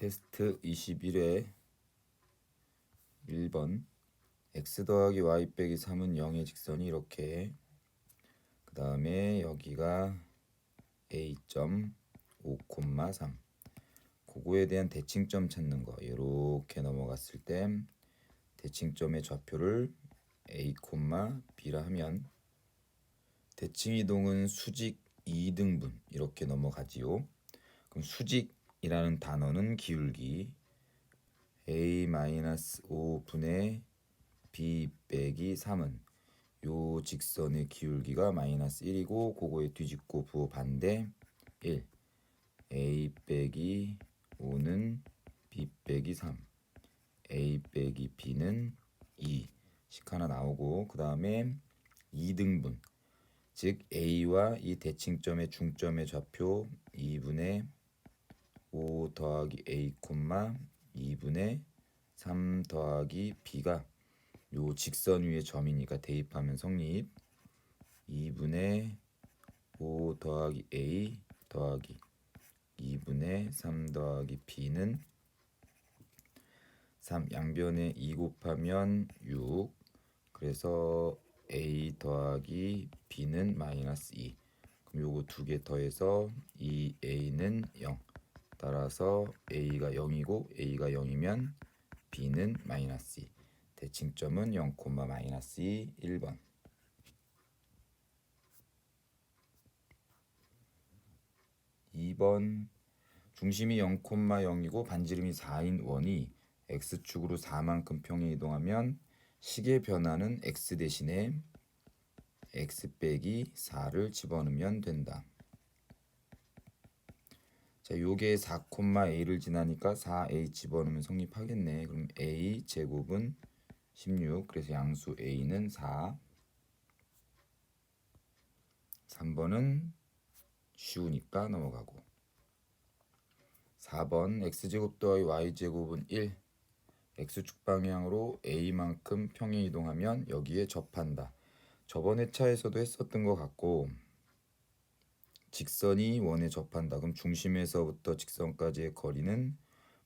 테스트 21회 1번 x 더하기 y 빼기 3은 0의 직선이 이렇게, 그 다음에 여기가 a점 5,3, 그거에 대한 대칭점 찾는 거. 이렇게 넘어갔을 때 대칭점의 좌표를 a, b라 하면 대칭이동은 수직 2등분 이렇게 넘어가지요. 그럼 수직이라는 단어는 기울기 a-5분의 b 빼기 3은 요 직선의 기울기가 -1이고 그거에 뒤집고 부호 반대 1, a 빼기 5는 b 빼기 3, a 빼기 b는 2씩 하나 나오고, 그 다음에 2등분, 즉 a와 이 대칭점의 중점의 좌표 2분의 5 더하기 a, 2분의 3 더하기 b가 요 직선 위의 점이니까 대입하면 성립. 2분의 5 더하기 a 더하기 2분의 3 더하기 b는 3, 양변에 2 곱하면 6, 그래서 a 더하기 b는 -2. 그럼 요거 두 개 더해서 2a는 0. 따라서 a가 0이고 a가 0이면 b는 -2. 대칭점은 0, -2, 1번. 2번 중심이 0,0이고 반지름이 4인 원이 x축으로 4만큼 평행 이동하면 식의 변화는 x 대신에 x 빼기 4를 집어넣으면 된다. 자, 요게 4,a를 지나니까 4a 집어넣으면 성립하겠네. 그럼 a 제곱은 16, 그래서 양수 a는 4. 3번은 쉬우니까 넘어가고. 4번 x제곱 더하기 y제곱은 1, x축 방향으로 a만큼 평행 이동하면 여기에 접한다. 저번 회차에서도 했었던 것 같고, 직선이 원에 접한다. 그럼 중심에서부터 직선까지의 거리는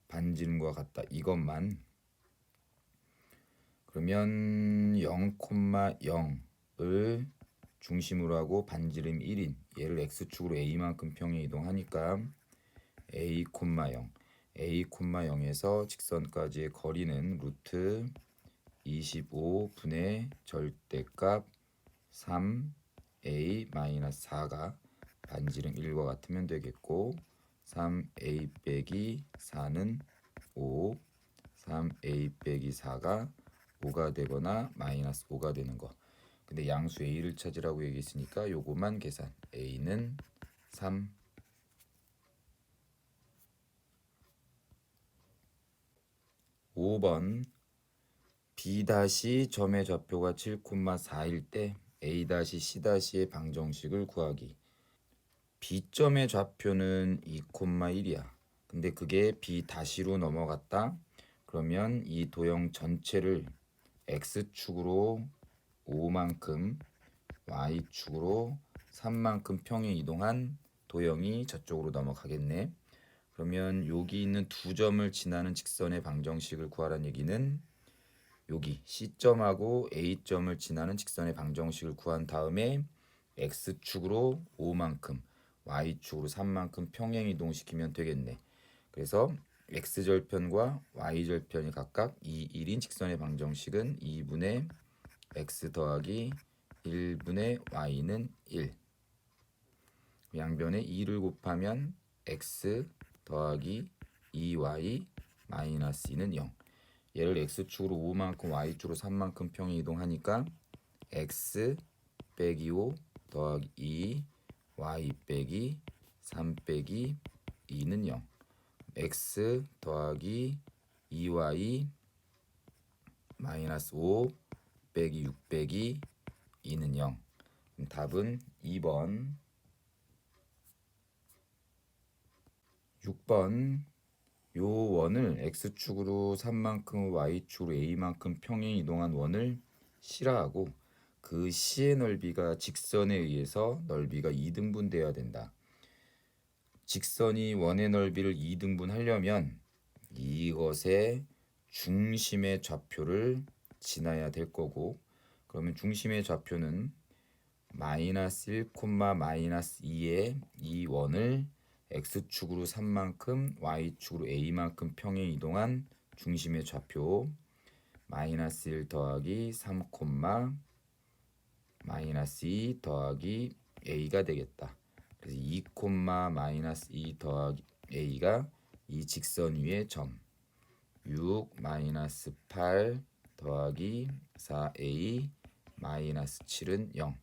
반지름과 같다. 이것만. 그러면 0,0을 중심으로 하고 반지름 1인 얘를 x축으로 a만큼 평행 이동하니까 a,0, a,0에서 직선까지의 거리는 루트 25분의 절대값 3a-4가 반지름 1과 같으면 되겠고, 3a 빼기 4는 5, 3a 빼기 4가 5가 되거나 -5가 되는 거. 근데 양수 a를 찾으라고 얘기했으니까 요거만 계산. a는 3. 5번 b 다시 점의 좌표가 7,4일 때 a 다시 c 다시의 방정식을 구하기. b점의 좌표는 2,1이야. 근데 그게 b 다시로 넘어갔다. 그러면 이 도형 전체를 x축으로 5만큼, y축으로 3만큼 평행 이동한 도형이 저쪽으로 넘어가겠네. 그러면 여기 있는 두 점을 지나는 직선의 방정식을 구하라는 얘기는 여기 C점하고 A점을 지나는 직선의 방정식을 구한 다음에 X축으로 5만큼, Y축으로 3만큼 평행 이동시키면 되겠네. 그래서 X절편과 Y절편이 각각 2, 1인 직선의 방정식은 2분의 X 더하기 1분의 Y는 1. 양변에 2를 곱하면 X 더하기 2Y 마이너스 2는 0. 얘를 x축으로 5만큼 y축으로 3만큼 평행 이동하니까 x 빼기 5 더하기 2 y 빼기 3 빼기 2는 0. x 더하기 2y 마이너스 5 빼기 6 빼기 2는 0. 답은 2번. 6번 요 원을 x축으로 3만큼 y축으로 a만큼 평행 이동한 원을 C라 하고, 그 C의 넓이가 직선에 의해서 넓이가 2등분 돼야 된다. 직선이 원의 넓이를 2등분 하려면 이것의 중심의 좌표를 지나야 될 거고, 그러면 중심의 좌표는 마이너스 1, 마이너스 2의 이 원을 x축으로 3만큼 y축으로 a만큼 평행 이동한 중심의 좌표 마이너스 1 더하기 3, 마이너스 2 더하기 a가 되겠다. 그래서 2, 마이너스 2 더하기 a가 이 직선 위의 점 6 마이너스 8 더하기 4a 마이너스 7은 0.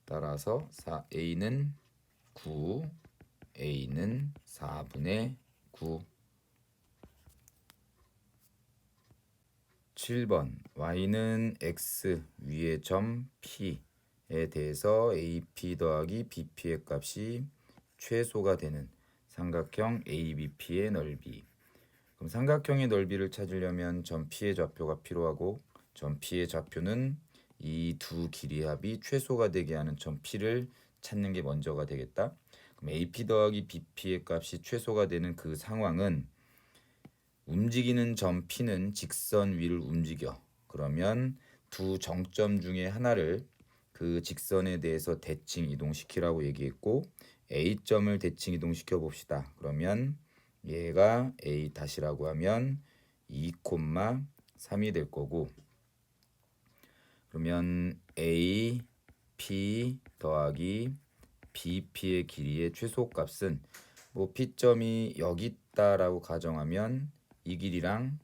따라서 4a는 9, a는 4분의 9. 7번 y는 x 위의 점 p에 대해서 AP 더하기 BP의 값이 최소가 되는 삼각형 ABP의 넓이. 그럼 삼각형의 넓이를 찾으려면 점 P의 좌표가 필요하고 점 P의 좌표는 이 두 길이 합이 최소가 되게 하는 점 P를 찾는 게 먼저가 되겠다. 그럼 AP 더하기 BP의 값이 최소가 되는 그 상황은 움직이는 점 P는 직선 위를 움직여. 그러면 두 정점 중에 하나를 그 직선에 대해서 대칭 이동시키라고 얘기했고 A점을 대칭 이동시켜 봅시다. 그러면 얘가 A 다시라고 하면 2, 3이 될 거고 그러면 A, P 더하기 BP의 길이의 최소값은 뭐 P점이 여기 있다라고 가정하면 이 길이랑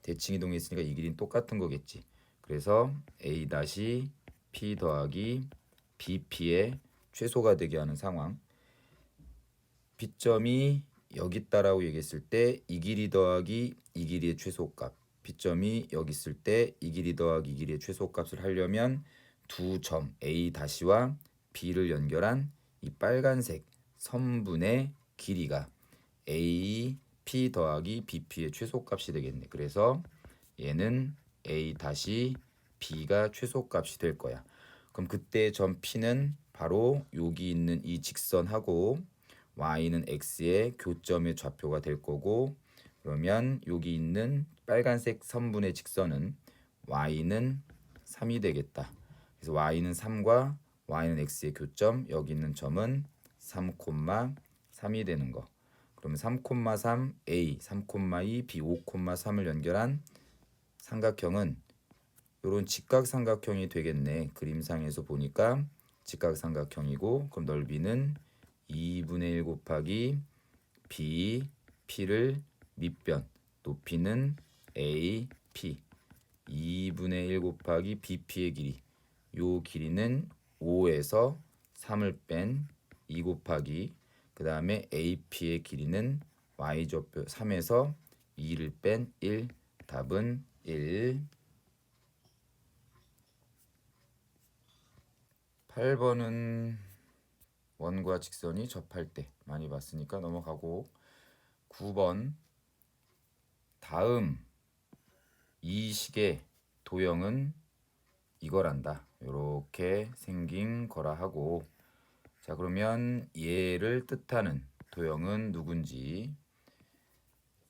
대칭 이동했으니까 이 길이는 똑같은 거겠지. 그래서 A 다시 P 더하기 BP의 최소가 되게 하는 상황. P점이 여기 있다라고 얘기했을 때 이 길이 더하기 이 길이의 최소값. P점이 여기 있을 때 이 길이 더하기 이 길이의 최소값을 하려면 두 점 A 다시와 B를 연결한 이 빨간색 선분의 길이가 A, P 더하기 BP의 최소값이 되겠네. 그래서 얘는 A 다시 B가 최소값이 될 거야. 그럼 그때 점 P는 바로 여기 있는 이 직선하고 Y는 X의 교점의 좌표가 될 거고 그러면 여기 있는 빨간색 선분의 직선은 Y는 3이 되겠다. 그래서 Y는 3과 Y는 X의 교점 여기 있는 점은 3, 3이 되는 거. 그러면 3, 3, A, 3, 2, B, 5, 3을 연결한 삼각형은 이런 직각삼각형이 되겠네. 그림상에서 보니까 직각삼각형이고 그럼 넓이는 2분의 1 곱하기 B, P를 밑변 높이는 A, P 2분의 1 곱하기 BP의 길이 요 길이는 5에서 3을 뺀 2 곱하기 그 다음에 AP의 길이는 Y좌표 3에서 2를 뺀 1 답은 1 8번은 원과 직선이 접할 때 많이 봤으니까 넘어가고 9번 다음 이 식의 도형은 이거란다. 이렇게 생긴 거라 하고 자 그러면 얘를 뜻하는 도형은 누군지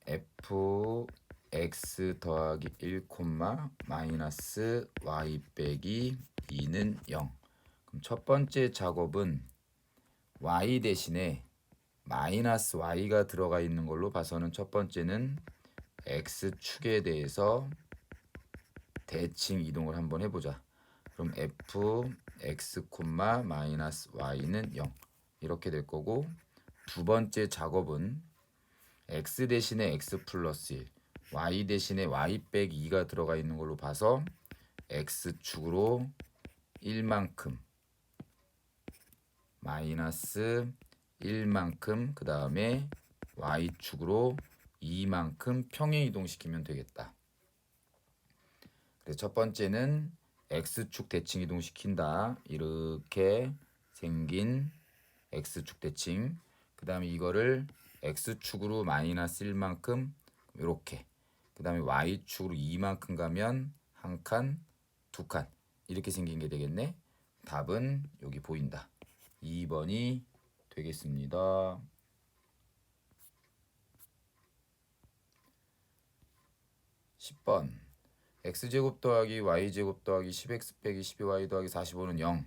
fx 더하기 1, 마이너스 y 빼기 2는 0. 그럼 첫 번째 작업은 y 대신에 마이너스 y가 들어가 있는 걸로 봐서는 첫 번째는 x축에 대해서 대칭 이동을 한번 해보자. 그럼 fx, 마이너스 y는 0 이렇게 될 거고 두 번째 작업은 x 대신에 x 플러스 1 y 대신에 y 빼기 2가 들어가 있는 걸로 봐서 x축으로 1만큼 마이너스 1만큼 그 다음에 y축으로 2만큼 평행 이동시키면 되겠다. 그래서 첫 번째는 x축 대칭 이동시킨다. 이렇게 생긴 x축 대칭. 그 다음에 이거를 x축으로 마이너스 1만큼 이렇게. 그 다음에 y축으로 2만큼 가면 한 칸, 두 칸 이렇게 생긴 게 되겠네. 답은 여기 보인다. 2번이 되겠습니다. 10번 x제곱 더하기 y제곱 더하기 10x 빼기 12y 더하기 45는 0.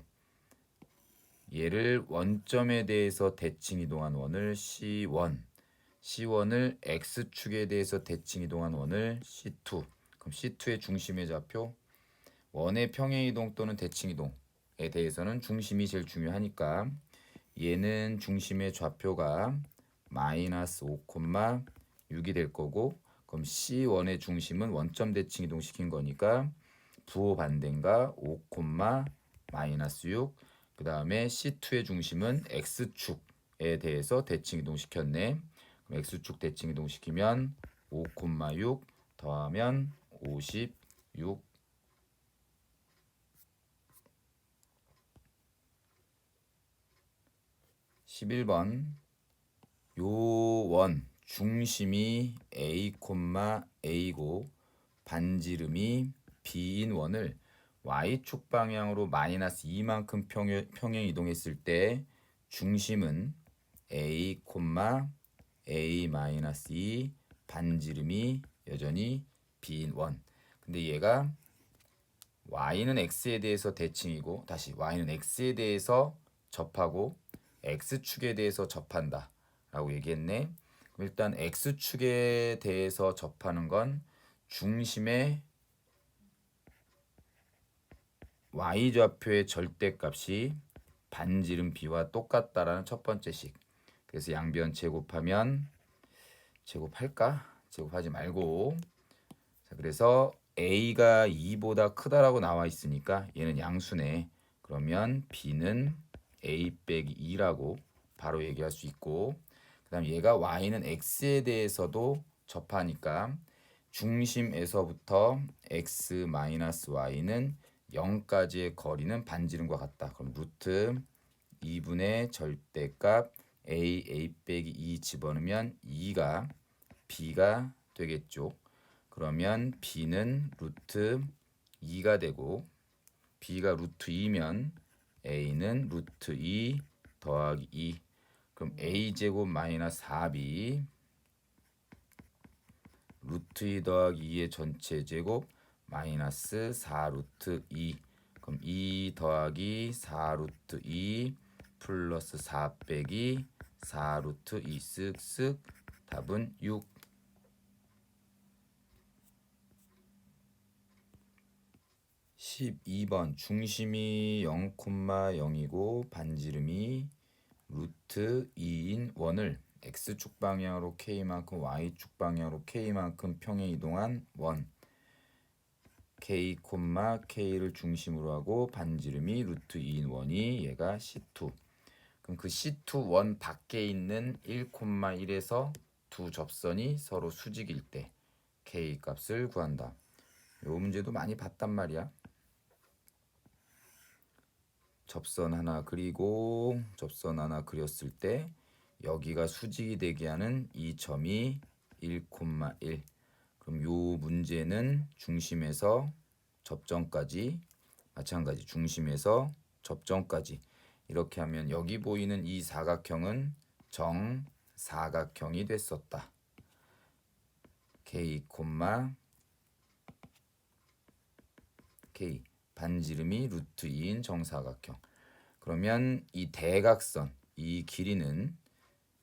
얘를 원점에 대해서 대칭 이동한 원을 C1, C1을 x축에 대해서 대칭 이동한 원을 C2. 그럼 C2의 중심의 좌표, 원의 평행 이동 또는 대칭 이동에 대해서는 중심이 제일 중요하니까 얘는 중심의 좌표가 마이너스 5,6이 될 거고, 그럼 C1의 중심은 원점 대칭 이동 시킨 거니까 부호 반대인가 5, 마이너스 6. 그 다음에 C2의 중심은 X축에 대해서 대칭 이동 시켰네. 그럼 X축 대칭 이동 시키면 5,6 더하면 56. 11번 요 원 중심이 A, A고 반지름이 B인 원을 Y축 방향으로 마이너스 2만큼 평행 이동했을 때 중심은 A, A 마이너스 2, 반지름이 여전히 B인 원. 근데 얘가 Y는 X에 대해서 대칭이고, 다시 Y는 X에 대해서 접하고 X축에 대해서 접한다 라고 얘기했네. 그럼 일단 X축에 대해서 접하는 건 중심의 Y좌표의 절대값이 반지름 B와 똑같다라는 첫 번째 식. 그래서 양변 제곱하면, 제곱할까? 제곱하지 말고, 자, 그래서 A가 2보다 크다라고 나와 있으니까 얘는 양수네. 그러면 B는 A 빼기 2라고 바로 얘기할 수 있고, 그 다음 얘가 Y는 X에 대해서도 접하니까 중심에서부터 X 마이너스 Y는 0까지의 거리는 반지름과 같다. 그럼 루트 2분의 절대값 A 빼기 2 집어넣으면 2가 B가 되겠죠. 그러면 B는 루트 2가 되고, B가 루트 2면 A는 루트 2 더하기 2. 그럼 A제곱 마이너스 4B 루트 2 더하기 2의 전체 제곱 마이너스 4 루트 2. 그럼 2 더하기 4 루트 2 플러스 4 빼기 4 루트 2 쓱쓱 답은 6. 12번 중심이 0,0이고 반지름이 루트 2인 원을 X축 방향으로 K만큼 Y축 방향으로 K만큼 평행 이동한 원 K, K를 중심으로 하고 반지름이 루트 2인 원이 얘가 C2. 그럼 그 C2 원 밖에 있는 1,1에서 두 접선이 서로 수직일 때 K 값을 구한다. 요 문제도 많이 봤단 말이야. 접선 하나 그리고 접선 하나 그렸을 때 여기가 수직이 되게 하는 이 점이 1,1. 그럼 요 문제는 중심에서 접점까지 마찬가지 중심에서 접점까지 이렇게 하면 여기 보이는 이 사각형은 정사각형이 됐었다. K, K 반지름이 루트 2인 정사각형. 그러면 이 대각선, 이 길이는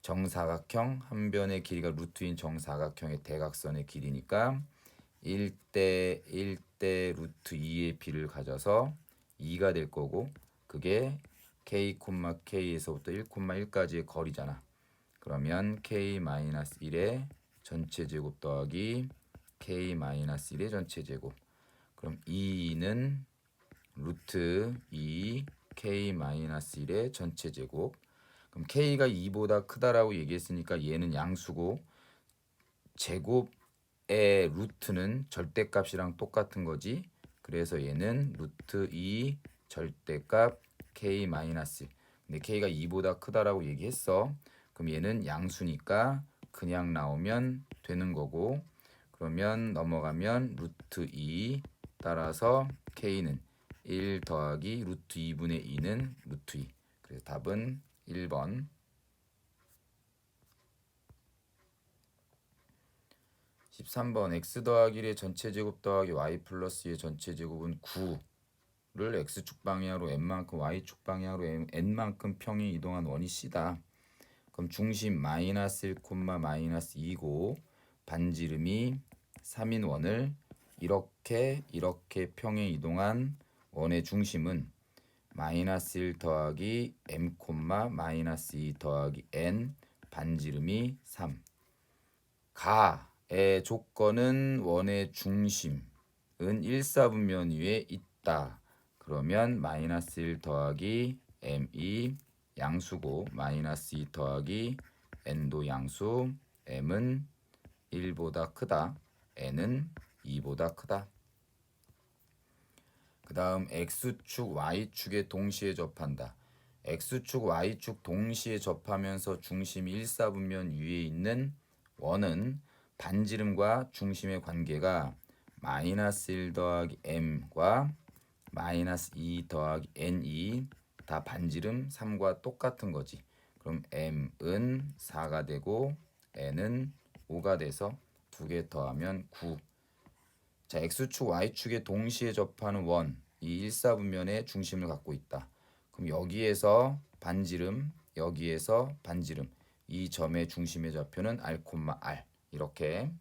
정사각형 한 변의 길이가 루트인 정사각형의 대각선의 길이니까 1대 1대 루트 2의 비를 가져서 2가 될 거고, 그게 K, K에서부터 1,1까지의 거리잖아. 그러면 K-1의 전체 제곱 더하기 K-1의 전체 제곱. 그럼 2는 루트 2 K-1의 전체 제곱. 그럼 K가 2보다 크다라고 얘기했으니까 얘는 양수고 제곱의 루트는 절대값이랑 똑같은 거지. 그래서 얘는 루트 2 절대값 K-. 근데 K가 2보다 크다라고 얘기했어. 그럼 얘는 양수니까 그냥 나오면 되는 거고, 그러면 넘어가면 루트 2 따라서 K는 1 더하기 루트 2분의 2는 루트 2. 그래서 답은 1번. 13번 x 더하기 1의 전체 제곱 더하기 y 플러스 2의 전체 제곱은 9를 x축 방향으로 n만큼 y축 방향으로 n만큼 평행 이동한 원이 C다. 그럼 중심 마이너스 1, 마이너스 2고 반지름이 3인 원을 이렇게 평행 이동한 원의 중심은 마이너스 1 더하기 m, 마이너스 2 더하기 n 반지름이 3. 가의 조건은 원의 중심은 1사분면 위에 있다. 그러면 마이너스 1 더하기 m이 양수고 마이너스 2 더하기 n도 양수, m은 1보다 크다, n은 2보다 크다. 그 다음 x축, y축에 동시에 접한다. x축, y축 동시에 접하면서 중심이 1사분면 위에 있는 원은 반지름과 중심의 관계가 마이너스 1 더하기 m과 마이너스 2 더하기 n이 다 반지름 3과 똑같은 거지. 그럼 m은 4가 되고 n은 5가 돼서 두 개 더하면 9. 자, x축, y축에 동시에 접하는 원, 이 일사분면의 중심을 갖고 있다. 그럼 여기에서 반지름, 여기에서 반지름, 이 점의 중심의 좌표는 r, r. 이렇게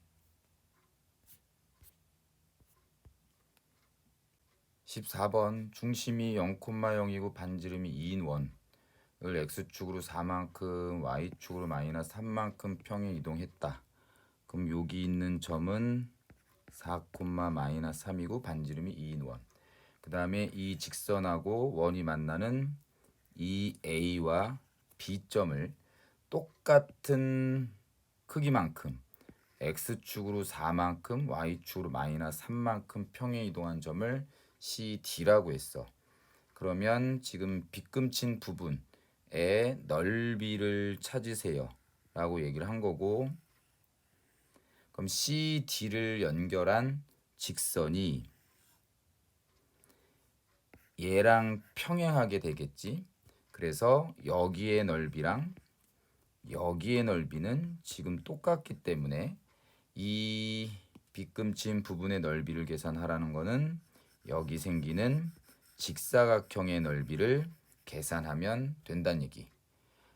14번 중심이 0,0이고 반지름이 2인 원을 x축으로 4만큼, y축으로 마이너스 3만큼 평행 이동했다. 그럼 여기 있는 점은 4, 마이너스 3이고 반지름이 2인 원. 그 다음에 이 직선하고 원이 만나는 이 A와 B점을 똑같은 크기만큼 X축으로 4만큼 Y축으로 마이너스 3만큼 평행 이동한 점을 CD라고 했어. 그러면 지금 빗금친 부분의 넓이를 찾으세요 라고 얘기를 한 거고, 그럼 CD를 연결한 직선이 얘랑 평행하게 되겠지. 그래서 여기의 넓이랑 여기의 넓이는 지금 똑같기 때문에 이 빗금친 부분의 넓이를 계산하라는 거는 여기 생기는 직사각형의 넓이를 계산하면 된다는 얘기.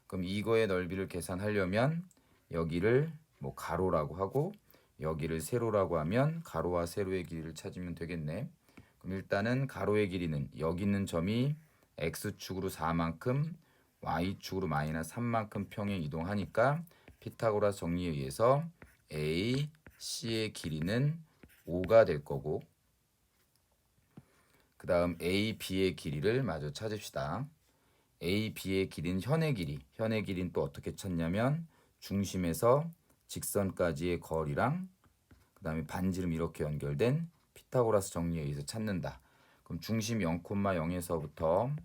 그럼 이거의 넓이를 계산하려면 여기를 뭐 가로라고 하고 여기를 세로라고 하면 가로와 세로의 길이를 찾으면 되겠네. 그럼 일단은 가로의 길이는 여기 있는 점이 x축으로 4만큼 y축으로 마이너스 3만큼 평행 이동하니까 피타고라스 정리에 의해서 a, c의 길이는 5가 될 거고, 그 다음 a, b의 길이를 마저 찾읍시다. a, b의 길이는 현의 길이. 현의 길이는 또 어떻게 찾냐면 중심에서 직선까지의 거리랑 그 다음에 반지름 이렇게 연결된 피타고라스 정리에 의해서 찾는다. 그럼 중심 0,0에서부터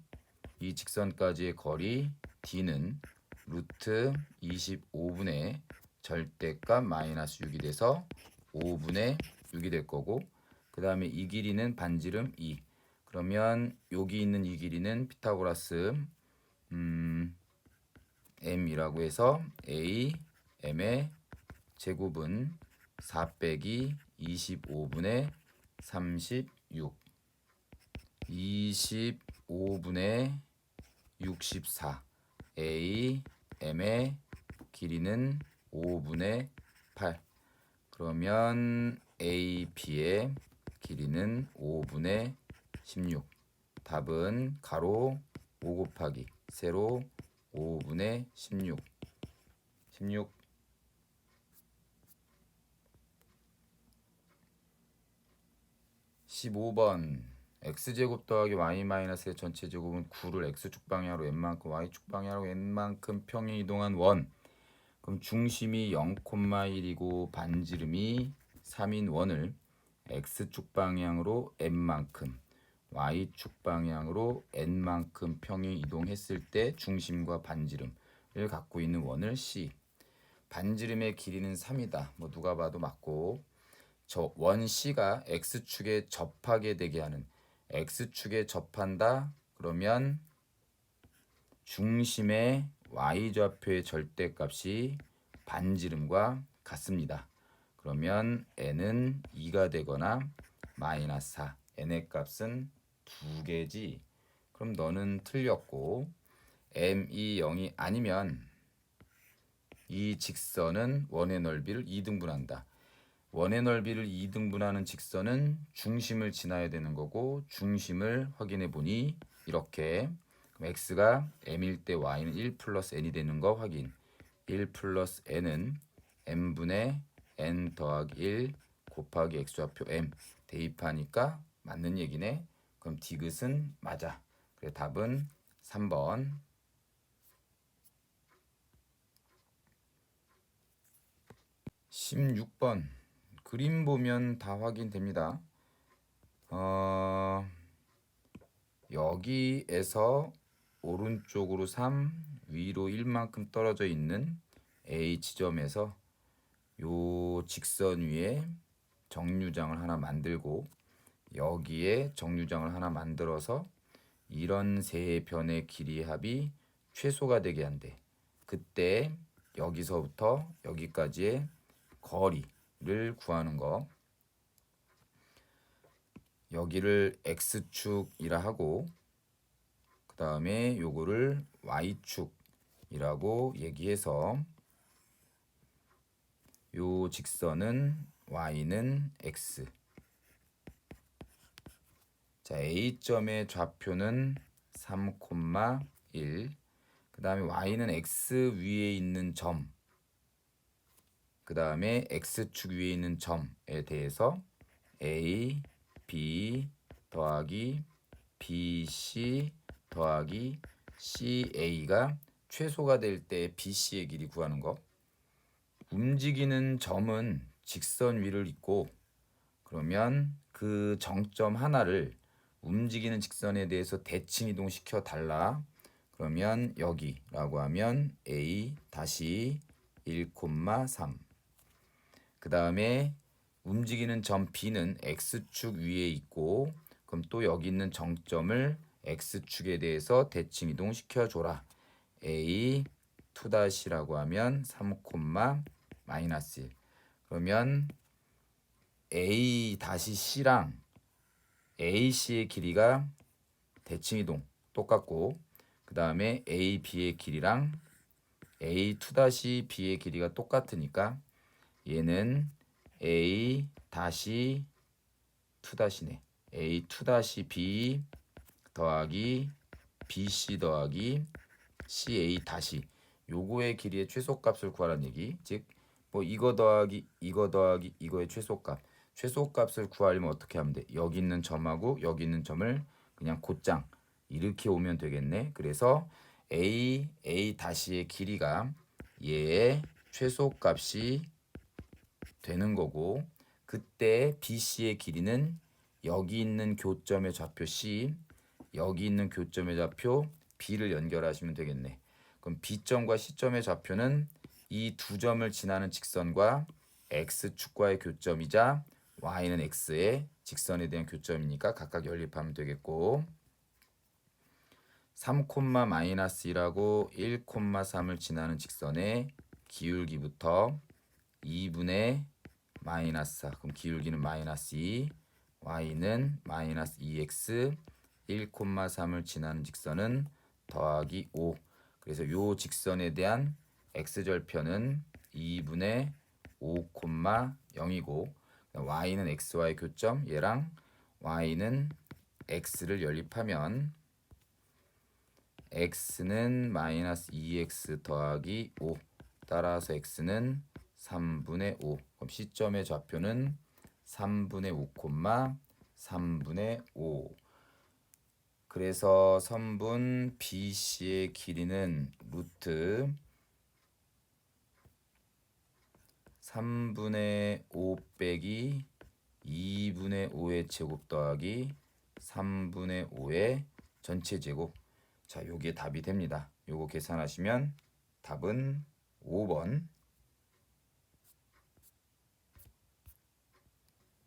이 직선까지의 거리 d는 루트 25분의 절대값 마이너스 6이 돼서 5분의 6이 될 거고, 그 다음에 이 길이는 반지름 2. 그러면 여기 있는 이 길이는 피타고라스 m이라고 해서 a, m의 제곱은 4 빼기 25분의 36 25분의 64 a, m의 길이는 5분의 8. 그러면 a, b의 길이는 5분의 16. 답은 가로 5 곱하기 세로 5분의 16. 15번 x제곱 더하기 y-의 전체 제곱은 9를 x축 방향으로 n만큼 y축 방향으로 n만큼 평행 이동한 원. 그럼 중심이 0,1이고 반지름이 3인 원을 x축 방향으로 n만큼 y축 방향으로 n만큼 평행 이동했을 때 중심과 반지름을 갖고 있는 원을 C. 반지름의 길이는 3이다. 뭐 누가 봐도 맞고, 저 원 C가 x축에 접하게 되게 하는, x축에 접한다 그러면 중심의 y좌표의 절대값이 반지름과 같습니다. 그러면 n은 2가 되거나 마이너스 4. n의 값은 2개지. 그럼 너는 틀렸고 m이 0이 아니면 이 직선은 원의 넓이를 2등분한다. 원의 넓이를 2등분하는 직선은 중심을 지나야 되는 거고 중심을 확인해 보니 이렇게 그럼 x가 m일 때 y는 1 플러스 n이 되는 거 확인. 1 플러스 n은 m분의 n 더하기 1 곱하기 x좌표 m 대입하니까 맞는 얘기네. 그럼 디귿은 맞아. 그래 답은 3번. 16번 그림 보면 다 확인됩니다. 여기에서 오른쪽으로 3, 위로 1만큼 떨어져 있는 A 지점에서 요 직선 위에 정류장을 하나 만들고 여기에 정류장을 하나 만들어서 이런 세 변의 길이 합이 최소가 되게 한대. 그때 여기서부터 여기까지의 거리를 구하는 거. 여기를 x축이라 하고 그 다음에 요거를 y축이라고 얘기해서 요 직선은 y는 x. 자, A점의 좌표는 3,1. 그 다음에 y는 x 위에 있는 점. 그 다음에 x축 위에 있는 점에 대해서 a, b 더하기 bc 더하기 ca가 최소가 될 때 bc의 길이 구하는 거. 움직이는 점은 직선 위를 있고 그러면 그 정점 하나를 움직이는 직선에 대해서 대칭 이동시켜 달라. 그러면 여기라고 하면 a 다시 1,3. 그 다음에 움직이는 점 B는 X축 위에 있고 그럼 또 여기 있는 정점을 X축에 대해서 대칭 이동시켜 줘라. A 2-라고 하면 3, 마이너스 1. 그러면 A 다시 C랑 AC의 길이가 대칭 이동 똑같고 그 다음에 A, B의 길이랑 A 2-B의 길이가 똑같으니까 얘는 A 다시 2-네. A 2-B 더하기 BC 더하기 CA 다시 요거의 길이의 최소값을 구하라는 얘기. 즉 뭐 이거 더하기 이거의 최소값. 최소값을 구하려면 어떻게 하면 돼? 여기 있는 점하고 여기 있는 점을 그냥 곧장 이렇게 오면 되겠네. 그래서 A 다시의 길이가 얘의 최소값이 되는 거고 그때 BC의 길이는 여기 있는 교점의 좌표 C, 여기 있는 교점의 좌표 B를 연결하시면 되겠네. 그럼 B점과 C점의 좌표는 이 두 점을 지나는 직선과 X축과의 교점이자 Y는 X의 직선에 대한 교점이니까 각각 연립하면 되겠고 3, 마이너스 1하고 1, 3을 지나는 직선의 기울기부터 2분의 마이너스 4. 그럼 기울기는 마이너스 2. y는 마이너스 2x 1, 3을 지나는 직선은 더하기 5. 그래서 요 직선에 대한 x절편은 2분의 5, 0이고 y는 x와의 교점 얘랑 y는 x를 연립하면 x는 마이너스 2x 더하기 5 따라서 x는 3분의 5. 그럼 C점의 좌표는 3분의 5, 3분의 5. 그래서 선분 BC의 길이는 루트 3분의 5 빼기 2분의 5의 제곱 더하기 3분의 5의 전체 제곱. 자, 요게 답이 됩니다. 요거 계산하시면 답은 5번.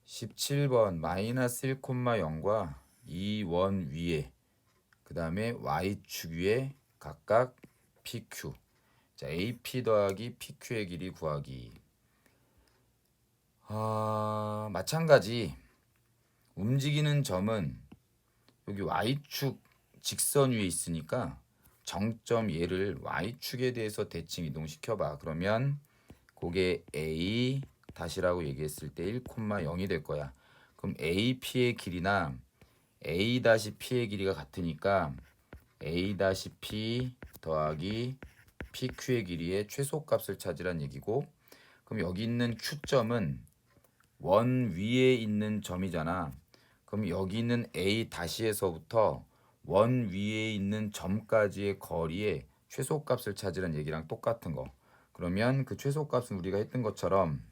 17번 마이너스 1,0과 이 원 위에 그 다음에 y축 위에 각각 PQ. 자, AP 더하기 PQ의 길이 구하기. 마찬가지 움직이는 점은 여기 y축 직선 위에 있으니까 정점 얘를 y축에 대해서 대칭 이동시켜봐. 그러면 그게 a 다시라고 얘기했을 때 1,0이 될 거야. 그럼 AP의 길이나 A-P의 길이가 같으니까 A-P 더하기 PQ의 길이의 최소값을 찾으란 얘기고, 그럼 여기 있는 Q점은 원 위에 있는 점이잖아. 그럼 여기 있는 A-에서부터 원 위에 있는 점까지의 거리의 최소값을 찾으란 얘기랑 똑같은 거. 그러면 그 최소값은 우리가 했던 것처럼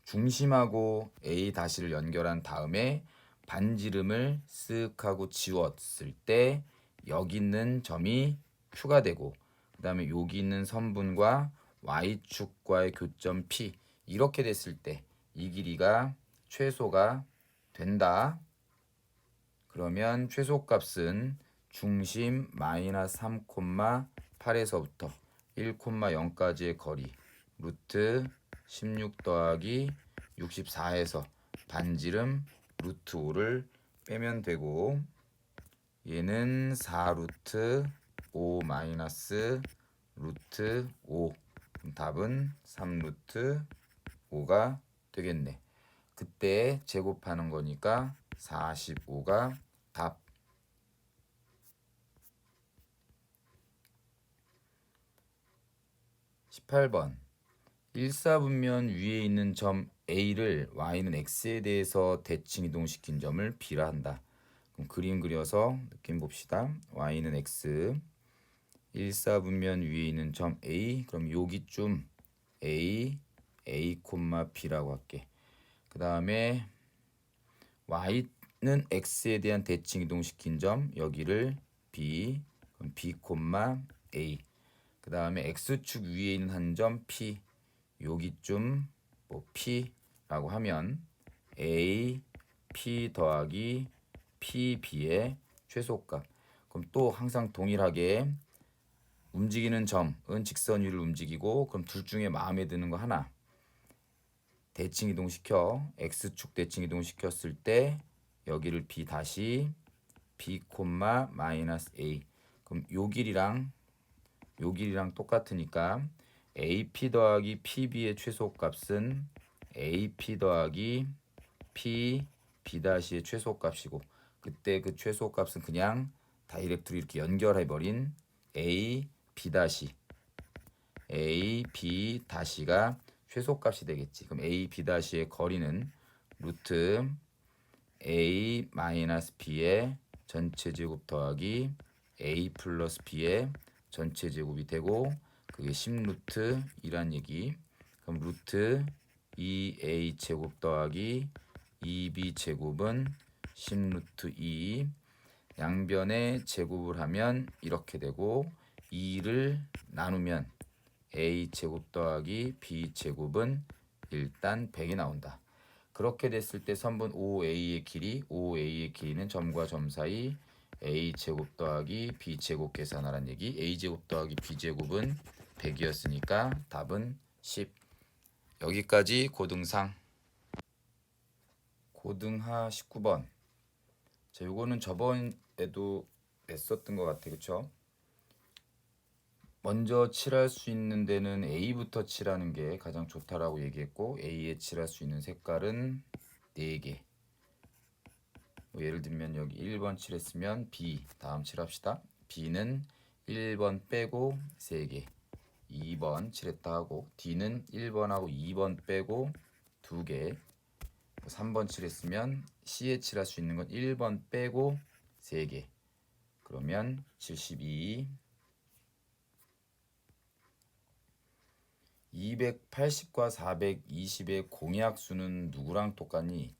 중심하고 A-를 연결한 다음에 반지름을 쓱 하고 지웠을 때 여기 있는 점이 Q가 되고, 그 다음에 여기 있는 선분과 Y축과의 교점 P, 이렇게 됐을 때 이 길이가 최소가 된다. 그러면 최소값은 중심 마이너스 3,8에서부터 1,0까지의 거리 루트 16 더하기 64에서 반지름 루트 5를 빼면 되고, 얘는 4 루트 5 마이너스 루트 5, 답은 3 루트 5가 되겠네. 그때 제곱하는 거니까 45가 답. 18번 일사분면 위에 있는 점 A를 Y는 X에 대해서 대칭 이동시킨 점을 B라 한다. 그럼 그림 그려서 느낌 봅시다. Y는 X, 일사분면 위에 있는 점 A, 그럼 여기쯤 A, B라고 할게. 그 다음에 Y는 X에 대한 대칭 이동시킨 점 여기를 B, 그럼 B, A. 그 다음에 X축 위에 있는 한 점 P, 여기쯤 뭐 P라고 하면 A, P 더하기 PB의 최소값. 그럼 또 항상 동일하게 움직이는 점은 직선 위를 움직이고, 그럼 둘 중에 마음에 드는 거 하나 대칭 이동시켜. X축 대칭 이동시켰을 때 여기를 B 다시 B, 마이너스 A. 그럼 요 길이랑 똑같으니까 AP 더하기 PB의 최소값은 AP 더하기 P, B-의 최소값이고, 그때 그 최소값은 그냥 다이렉트로 이렇게 연결해버린 A, B-, A, B-가 최소값이 되겠지. 그럼 A, B-의 거리는 루트 A 마이너스 B의 전체 제곱 더하기 A 플러스 B의 전체 제곱이 되고, 그게 10루트 2란 얘기. 그럼 루트 2A 제곱 더하기 2B 제곱은 10루트 2, 양변에 제곱을 하면 이렇게 되고, 2를 나누면 A 제곱 더하기 B 제곱은 일단 100이 나온다. 그렇게 됐을 때 선분 OA의 길이는 점과 점 사이 A 제곱 더하기 B 제곱 계산하란 얘기. A 제곱 더하기 B 제곱은 100이었으니까 답은 10. 여기까지 고등상. 고등하 19번. 자, 요거는 저번에도 냈었던 것 같아, 그쵸? 먼저 칠할 수 있는 데는 A부터 칠하는 게 가장 좋다라고 얘기했고, A에 칠할 수 있는 색깔은 4개. 뭐 예를 들면 여기 1번 칠했으면 B 다음 칠합시다. B는 1번 빼고 3개, 2번 칠했다 하고, D는 1번하고 2번 빼고 2개, 3번 칠했으면 C에 칠할 수 있는 건 1번 빼고 3개. 그러면 72. 280과 420의 공약수는 누구랑 똑같니?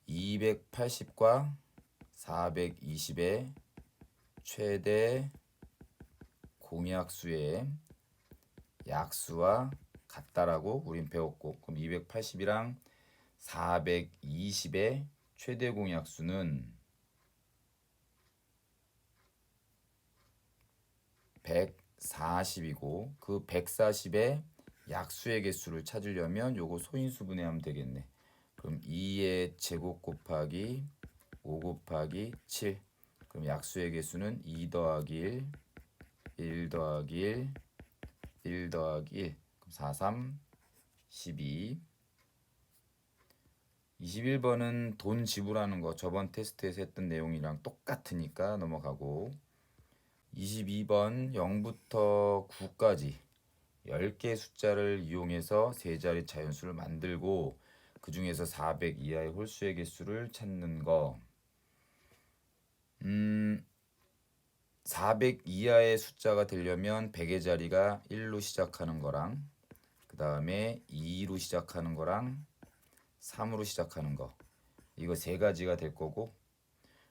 280과 420의 최대 공약수의 약수와 같다라고 우린 배웠고, 그럼 280이랑 420의 최대 공약수는 140이고, 그 140의 약수의 개수를 찾으려면 요거 소인수분해하면 되겠네. 그럼 2의 제곱 곱하기 5 곱하기 7. 그럼 약수의 개수는 2 더하기 1, 1 더하기 1, 1 더하기 1. 그럼 4, 3, 12. 21번은 돈 지불하는 거 저번 테스트에서 했던 내용이랑 똑같으니까 넘어가고, 22번 0부터 9까지 10개의 숫자를 이용해서 세 자리 자연수를 만들고 그 중에서 400 이하의 홀수의 개수를 찾는 거. 400 이하의 숫자가 되려면 100의 자리가 1로 시작하는 거랑 그 다음에 2로 시작하는 거랑 3으로 시작하는 거, 이거 세 가지가 될 거고,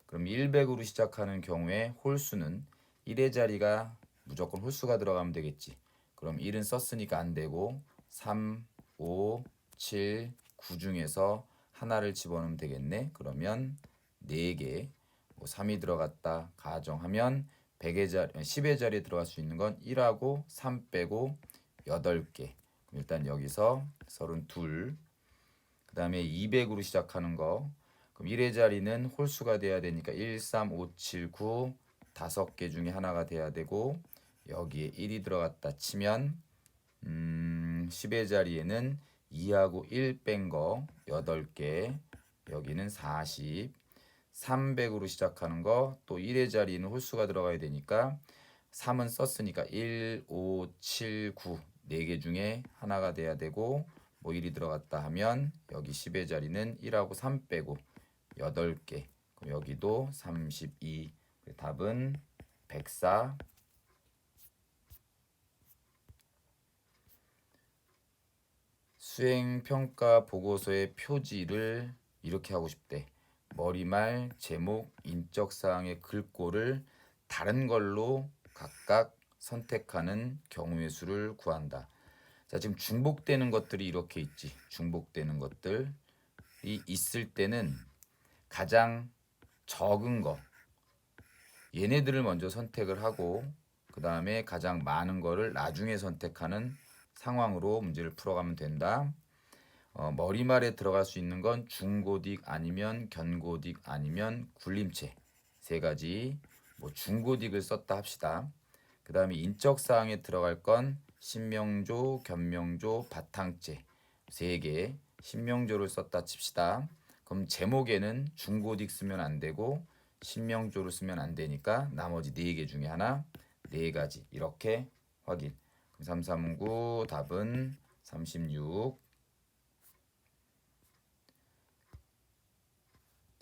그럼 100으로 시작하는 경우에 홀수는 1의 자리가 무조건 홀수가 들어가면 되겠지. 그럼 1은 썼으니까 안 되고 3, 5, 7, 9 중에서 하나를 집어넣으면 되겠네. 그러면 4개, 뭐 3이 들어갔다 가정하면 100의 자리, 10의 자리에 들어갈 수 있는 건 1하고 3 빼고 8개. 그럼 일단 여기서 32. 그 다음에 200으로 시작하는 거. 그럼 1의 자리는 홀수가 돼야 되니까 1, 3, 5, 7, 9 5개 중에 하나가 돼야 되고, 여기에 1이 들어갔다 치면 10의 자리에는 2하고 1 뺀 거 8개, 여기는 40. 300으로 시작하는 거 또 1의 자리는 홀수가 들어가야 되니까 3은 썼으니까 1, 5, 7, 9 4개 중에 하나가 돼야 되고, 뭐 1이 들어갔다 하면 여기 10의 자리는 1하고 3 빼고 8개. 그럼 여기도 32. 답은 104. 수행평가 보고서의 표지를 이렇게 하고 싶대. 머리말, 제목, 인적사항의 글꼴을 다른 걸로 각각 선택하는 경우의 수를 구한다. 자, 지금 중복되는 것들이 이렇게 있지. 중복되는 것들이 있을 때는 가장 적은 거, 얘네들을 먼저 선택을 하고 그 다음에 가장 많은 거를 나중에 선택하는 상황으로 문제를 풀어가면 된다. 머리말에 들어갈 수 있는 건 중고딕 아니면 견고딕 아니면 굴림체 세 가지. 뭐 중고딕을 썼다 합시다. 그 다음에 인적사항에 들어갈 건 신명조, 견명조, 바탕체 세 개. 신명조를 썼다 칩시다. 그럼 제목에는 중고딕 쓰면 안 되고 신명조를 쓰면 안 되니까 나머지 네 개 중에 하나, 네 가지 이렇게 확인. 그럼 339 답은 36.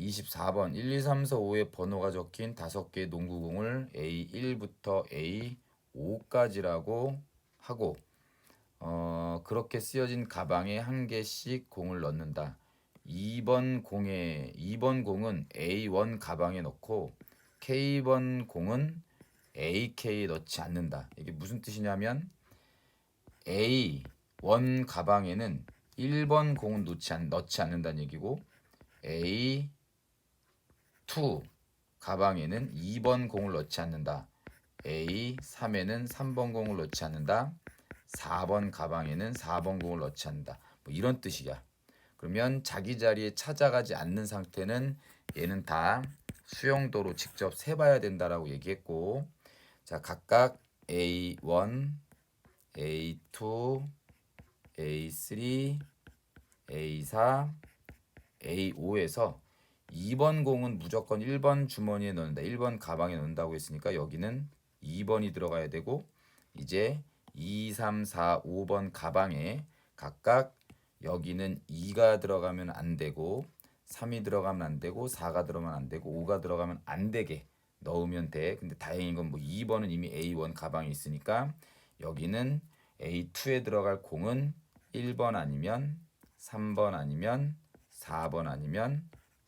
24번 1, 2, 3, 4, 5의 번호가 적힌 5개의 농구공을 A1부터 A5까지라고 하고 그렇게 쓰여진 가방에 한 개씩 공을 넣는다. 2번 공은 A1 가방에 넣고 K번 공은 AK에 넣지 않는다. 이게 무슨 뜻이냐면 A1 가방에는 1번 공은 넣지 않는다는 얘기고, A2 가방에는 2번 공을 넣지 않는다. A3에는 3번 공을 넣지 않는다. 4번 가방에는 4번 공을 넣지 않는다. 뭐 이런 뜻이야. 그러면 자기 자리에 찾아가지 않는 상태는 얘는 다 수용도로 직접 세봐야 된다라고 얘기했고, 자 각각 A1, A2, A3, A4, A5에서 2번 공은 무조건 1번 주머니에 넣는다. 1번 가방에 넣는다고 했으니까 여기는 2번이 들어가야 되고, 이제 2, 3, 4, 5번 가방에 각각 여기는 2가 들어가면 안 되고 3이 들어가면 안 되고 4가 들어가면 안 되고 5가 들어가면 안 되게 넣으면 돼. 근데 다행인 건 뭐 2번은 이미 A1 가방에 있으니까 여기는 A2에 들어갈 공은 1번 아니면 3번 아니면 4번 아니면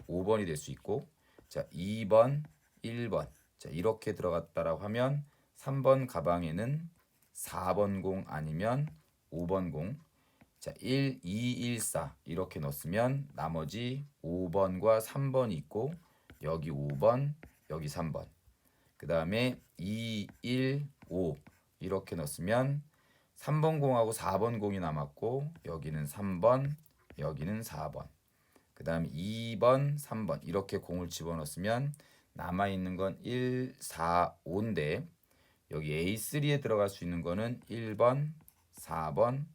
5번이 될 수 있고, 자 2번, 1번 자 이렇게 들어갔다라고 하면 3번 가방에는 4번 공 아니면 5번 공, 자 1, 2, 1, 4 이렇게 넣었으면 나머지 5번과 3번이 있고 여기 5번, 여기 3번. 그 다음에 2, 1, 5 이렇게 넣었으면 3번 공하고 4번 공이 남았고 여기는 3번, 여기는 4번. 그 다음에 2번, 3번 이렇게 공을 집어넣으면 남아있는 건 1, 4, 5인데 여기 A3에 들어갈 수 있는 거는 1번, 4번,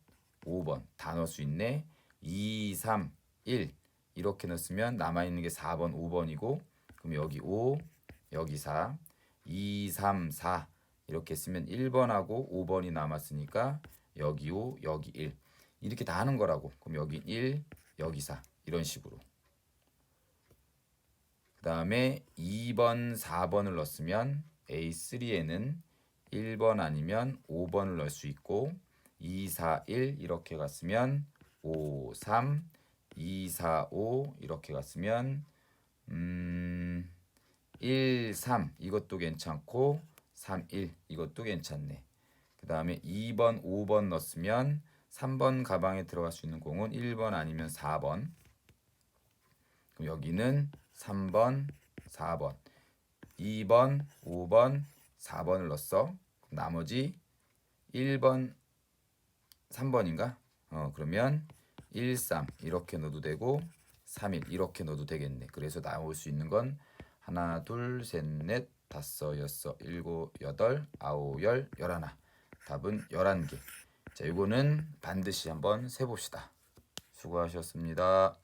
5번 다 넣을 수 있네. 2, 3, 1 이렇게 넣으면 남아있는 게 4번, 5번이고 그럼 여기 5, 여기 4, 2, 3, 4 이렇게 쓰면 1번하고 5번이 남았으니까 여기 5, 여기 1 이렇게 다 하는 거라고. 그럼 여기 1, 여기 4 이런 식으로. 그 다음에 2번, 4번을 넣었으면 A3에는 1번 아니면 5번을 넣을 수 있고 2, 4, 1 이렇게 갔으면 5, 3, 2, 4, 5 이렇게 갔으면 1, 3 이것도 괜찮고 3, 1 이것도 괜찮네. 그 다음에 2번, 5번 넣었으면 3번 가방에 들어갈 수 있는 공은 1번 아니면 4번. 그럼 여기는 3번, 4번, 2번, 5번, 4번을 넣었어. 나머지 1번, 3번인가? 그러면 1, 3 이렇게 넣어도 되고 3, 1 이렇게 넣어도 되겠네. 그래서 나올 수 있는 건 하나, 둘, 셋, 넷, 다섯, 여섯, 일곱, 여덟, 아홉, 열, 열하나. 답은 11개. 자, 이거는 반드시 한번 세봅시다. 수고하셨습니다.